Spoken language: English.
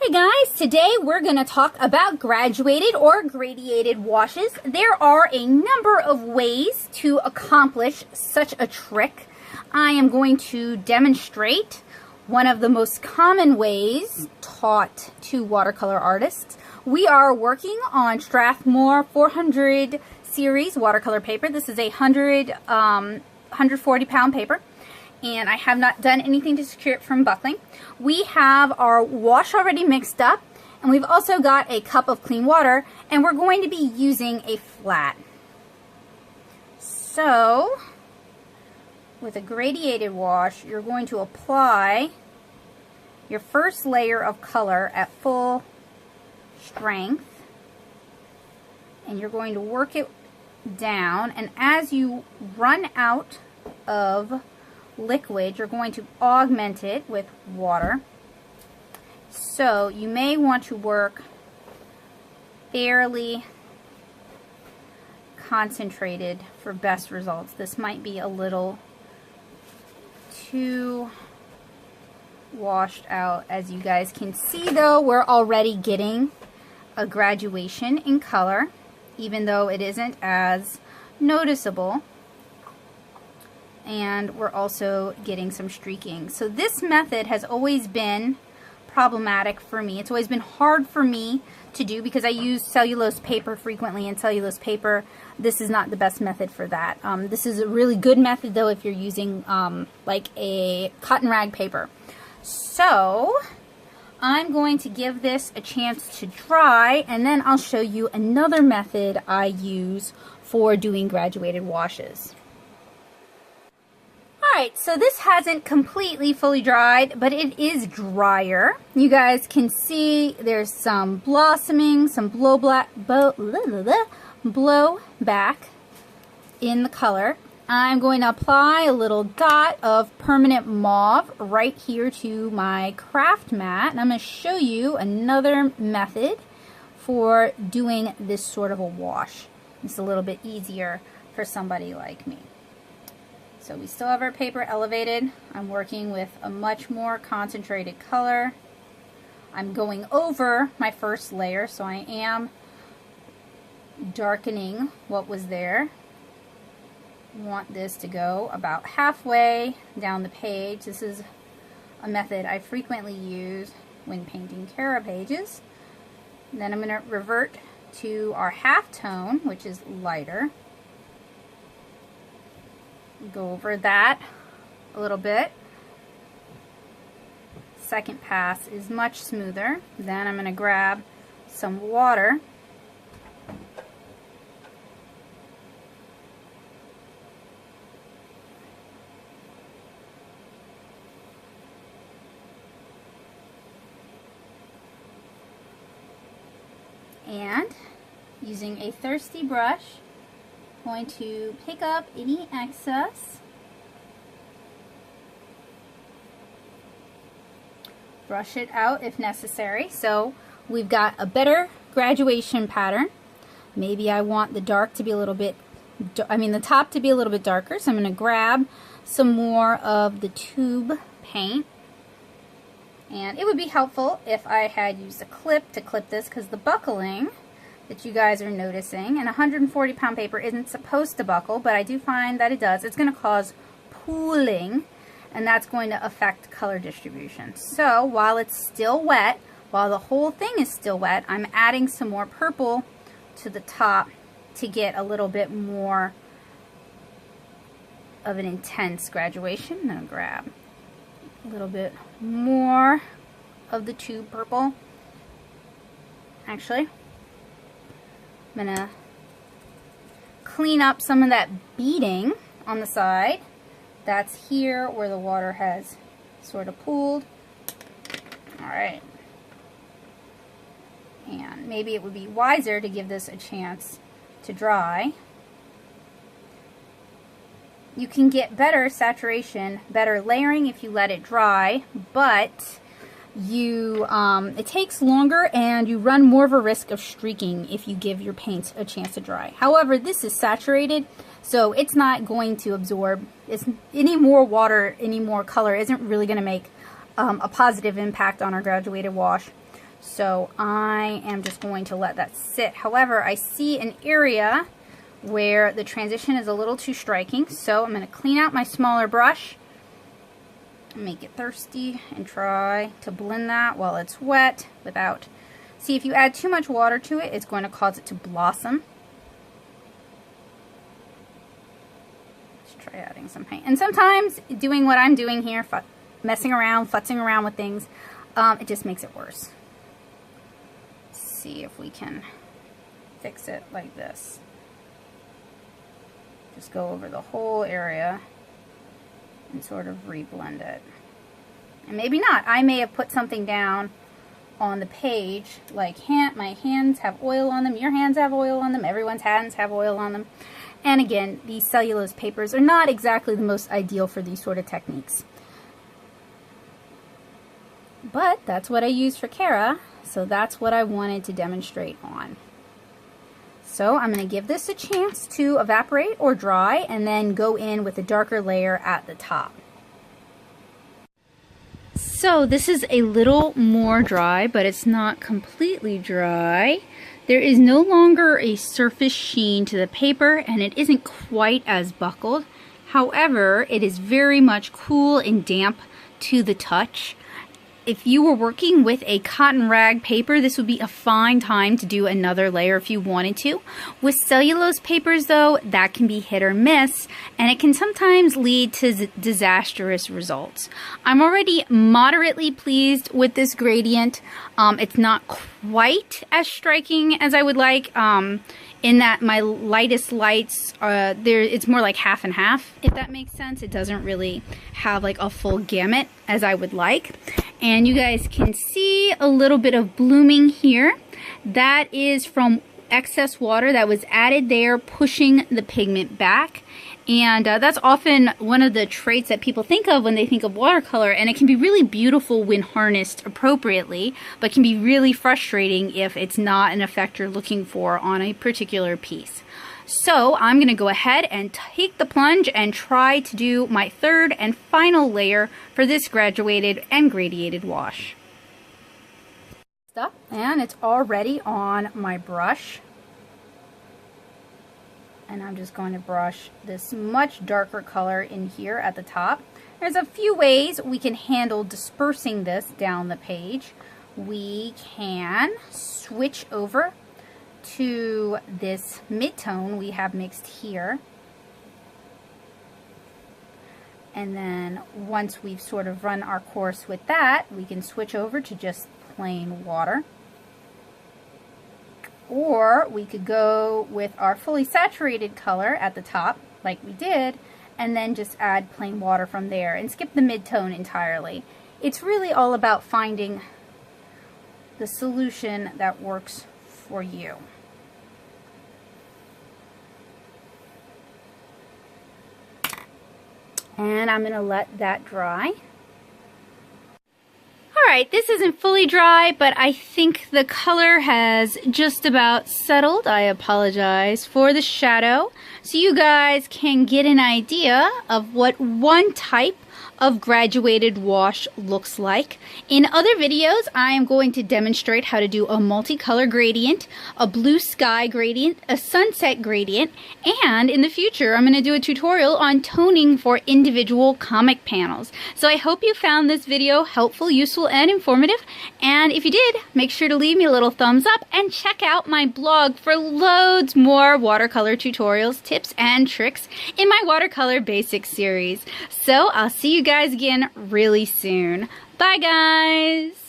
Hey guys, today we're going to talk about graduated or gradiated washes. There are a number of ways to accomplish such a trick. I am going to demonstrate one of the most common ways taught to watercolor artists. We are working on Strathmore 400 series watercolor paper. This is a 140 pound paper, and I have not done anything to secure it from buckling. We have our wash already mixed up, and we've also got a cup of clean water, and we're going to be using a flat. So, with a gradiated wash, you're going to apply your first layer of color at full strength, and you're going to work it down, and as you run out of liquid, you're going to augment it with water. So you may want to work fairly concentrated for best results. This might be a little too washed out. As you guys can see though, we're already getting a graduation in color, even though it isn't as noticeable. And we're also getting some streaking. So this method has always been problematic for me. It's always been hard for me to do because I use cellulose paper frequently, and cellulose paper, this is not the best method for that. This is a really good method though if you're using like a cotton rag paper. So I'm going to give this a chance to dry, and then I'll show you another method I use for doing graduated washes. Alright, so this hasn't completely fully dried, but it is drier. You guys can see there's some blossoming, some blow back in the color. I'm going to apply a little dot of permanent mauve right here to my craft mat, and I'm going to show you another method for doing this sort of a wash. It's a little bit easier for somebody like me. So we still have our paper elevated. I'm working with a much more concentrated color. I'm going over my first layer, so I am darkening what was there. I want this to go about halfway down the page. This is a method I frequently use when painting Cara pages. And then I'm going to revert to our half tone, which is lighter. Go over that a little bit. Second pass is much smoother. Then I'm going to grab some water and using a thirsty brush, going to pick up any excess, brush it out if necessary. So we've got a better graduation pattern. Maybe I want the dark to be a little bit, the top to be a little bit darker, so I'm going to grab some more of the tube paint. And it would be helpful if I had used a clip to clip this, because the buckling that you guys are noticing, and 140 pound paper isn't supposed to buckle, but I do find that it does. It's going to cause pooling, and that's going to affect color distribution. So while it's still wet, while the whole thing is still wet, I'm adding some more purple to the top to get a little bit more of an intense graduation. I'm going to grab a little bit more of the tube purple. Actually, I'm going to clean up some of that beading on the side. That's here where the water has sort of pooled. Alright. And maybe it would be wiser to give this a chance to dry. You can get better saturation, better layering if you let it dry, but it takes longer and you run more of a risk of streaking if you give your paints a chance to dry. However, this is saturated, so it's not going to absorb. Any more water, any more color isn't really going to make a positive impact on our graduated wash. So I am just going to let that sit. However, I see an area where the transition is a little too striking, so I'm going to clean out my smaller brush, make it thirsty, and try to blend that while it's wet without... See, if you add too much water to it, it's going to cause it to blossom. Let's try adding some paint. And sometimes doing what I'm doing here, messing around, futzing around with things, it just makes it worse. Let's see if we can fix it like this. Just go over the whole area and sort of reblend it. And maybe not. I may have put something down on the page, like my hands have oil on them, your hands have oil on them, everyone's hands have oil on them. And again, these cellulose papers are not exactly the most ideal for these sort of techniques. But that's what I used for Kara, so that's what I wanted to demonstrate on. So I'm going to give this a chance to evaporate or dry and then go in with a darker layer at the top. So this is a little more dry, but it's not completely dry. There is no longer a surface sheen to the paper and it isn't quite as buckled. However, it is very much cool and damp to the touch. If you were working with a cotton rag paper, this would be a fine time to do another layer if you wanted to. With cellulose papers though, that can be hit or miss, and it can sometimes lead to disastrous results. I'm already moderately pleased with this gradient. It's not quite as striking as I would like, in that my lightest lights, it's more like half and half, if that makes sense. It doesn't really have like a full gamut as I would like. And you guys can see a little bit of blooming here. That is from excess water that was added there, pushing the pigment back. And that's often one of the traits that people think of when they think of watercolor, and it can be really beautiful when harnessed appropriately, but can be really frustrating if it's not an effect you're looking for on a particular piece. So I'm going to go ahead and take the plunge and try to do my third and final layer for this graduated and gradiated wash. And it's already on my brush. And I'm just going to brush this much darker color in here at the top. There's a few ways we can handle dispersing this down the page. We can switch over to this mid-tone we have mixed here. And then once we've sort of run our course with that, we can switch over to just plain water. Or we could go with our fully saturated color at the top, like we did, and then just add plain water from there and skip the mid-tone entirely. It's really all about finding the solution that works for you. And I'm going to let that dry. Alright, this isn't fully dry, but I think the color has just about settled. I apologize for the shadow. So you guys can get an idea of what one type of graduated wash looks like. In other videos, I am going to demonstrate how to do a multicolor gradient, a blue sky gradient, a sunset gradient, and in the future, I'm going to do a tutorial on toning for individual comic panels. So I hope you found this video helpful, useful, and informative. And if you did, make sure to leave me a little thumbs up and check out my blog for loads more watercolor tutorials, tips, and tricks in my Watercolor Basics series. So I'll see you guys again really soon. Bye guys!